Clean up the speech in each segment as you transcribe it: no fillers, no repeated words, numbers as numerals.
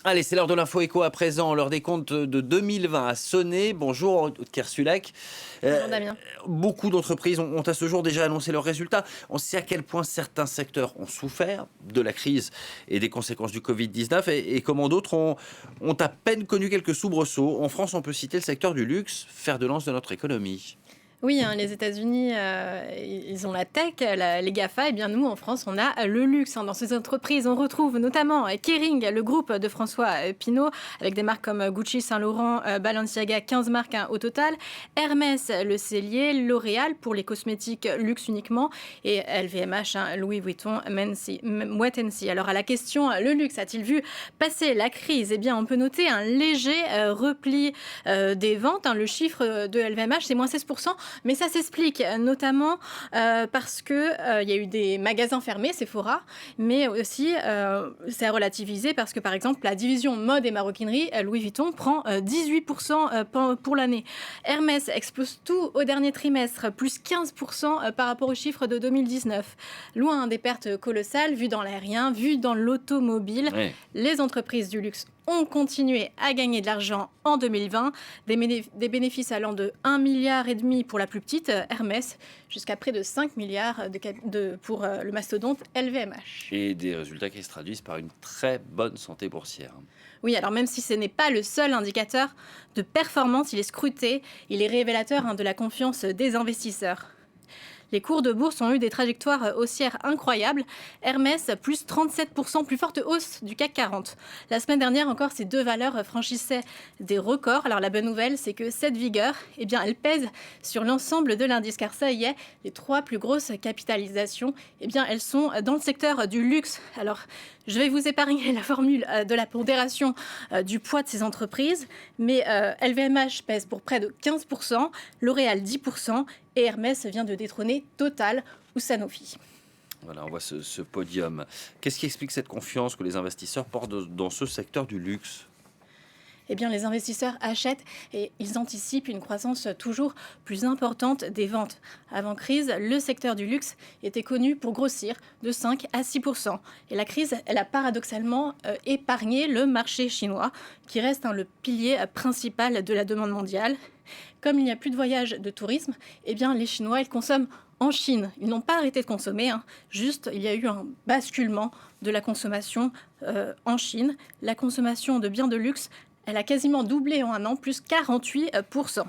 Allez, c'est l'heure de l'info éco à présent. L'heure des comptes de 2020 a sonné. Bonjour, Aude Kersulek. Bonjour Damien. Beaucoup d'entreprises ont à ce jour déjà annoncé leurs résultats. On sait à quel point certains secteurs ont souffert de la crise et des conséquences du Covid-19 et comment d'autres ont à peine connu quelques soubresauts. En France, on peut citer le secteur du luxe, fer de lance de notre économie. Oui, hein, les États-Unis, ils ont la tech, les GAFA. Et bien nous, en France, on a le luxe. Hein. Dans ces entreprises, on retrouve notamment Kering, le groupe de François Pinault, avec des marques comme Gucci, Saint-Laurent, Balenciaga, 15 marques au total. Hermès, le Cellier, L'Oréal pour les cosmétiques luxe uniquement. Et LVMH, Louis Vuitton, Moët & Cie. Alors à la question, le luxe a-t-il vu passer la crise? Eh bien, on peut noter un léger repli des ventes. Hein. Le chiffre de LVMH, c'est moins 16%. Mais ça s'explique notamment parce qu'il y a eu des magasins fermés, Sephora, mais aussi c'est relativisé parce que par exemple la division mode et maroquinerie, Louis Vuitton, prend 18% pour l'année. Hermès explose tout au dernier trimestre, plus 15% par rapport aux chiffres de 2019. Loin des pertes colossales, vues dans l'aérien, vues dans l'automobile, Oui. les entreprises du luxe ont continué à gagner de l'argent en 2020, des bénéfices allant de 1,5 milliard pour la plus petite, Hermès, jusqu'à près de 5 milliards pour le mastodonte LVMH. Et des résultats qui se traduisent par une très bonne santé boursière. Oui, alors même si ce n'est pas le seul indicateur de performance, il est scruté, il est révélateur de la confiance des investisseurs. Les cours de bourse ont eu des trajectoires haussières incroyables. Hermès, plus 37%, plus forte hausse du CAC 40. La semaine dernière encore, ces deux valeurs franchissaient des records. Alors la bonne nouvelle, c'est que cette vigueur, eh bien, elle pèse sur l'ensemble de l'indice, car ça y est, les trois plus grosses capitalisations, eh bien, elles sont dans le secteur du luxe. Alors, je vais vous épargner la formule de la pondération du poids de ces entreprises, mais LVMH pèse pour près de 15%, L'Oréal 10%, et Hermès vient de détrôner Total ou Sanofi. Voilà, on voit ce podium. Qu'est-ce qui explique cette confiance que les investisseurs portent dans ce secteur du luxe ? Eh bien, les investisseurs achètent et ils anticipent une croissance toujours plus importante des ventes. Avant crise, le secteur du luxe était connu pour grossir de 5 à 6%. Et la crise, elle a paradoxalement épargné le marché chinois, qui reste le pilier principal de la demande mondiale. Comme il n'y a plus de voyages de tourisme, eh bien, les Chinois, ils consomment en Chine. Ils n'ont pas arrêté de consommer, juste il y a eu un basculement de la consommation en Chine. La consommation de biens de luxe, elle a quasiment doublé en un an, plus 48%.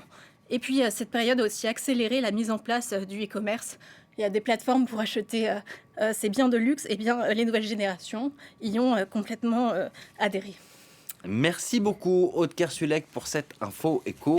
Et puis, cette période a aussi accéléré la mise en place du e-commerce. Il y a des plateformes pour acheter ces biens de luxe. Et bien, les nouvelles générations y ont complètement adhéré. Merci beaucoup, Aude Kersulek, pour cette info éco.